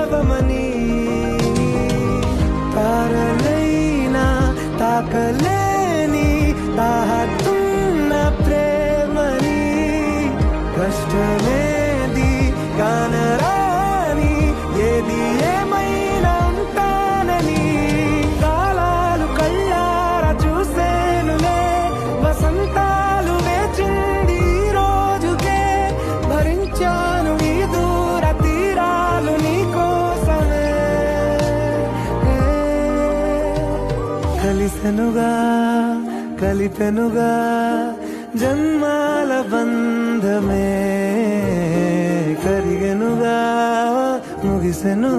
భావమని తారలైనా తాకలేని తాహతున్న ప్రేమని కష్టమేది కానరాని ఏది ఏమైనా ఉంటానని కాలాలు కళ్ళారా చూసేనులే వసంతాలు వేచింది ఈ రోజుకే భరించాను ఈ దూర తీరాలు నీ కోసమే కలిసెనుగా కలిపెనుగా జన్మాల బంధమే కరిగెనుగా ముగిసెను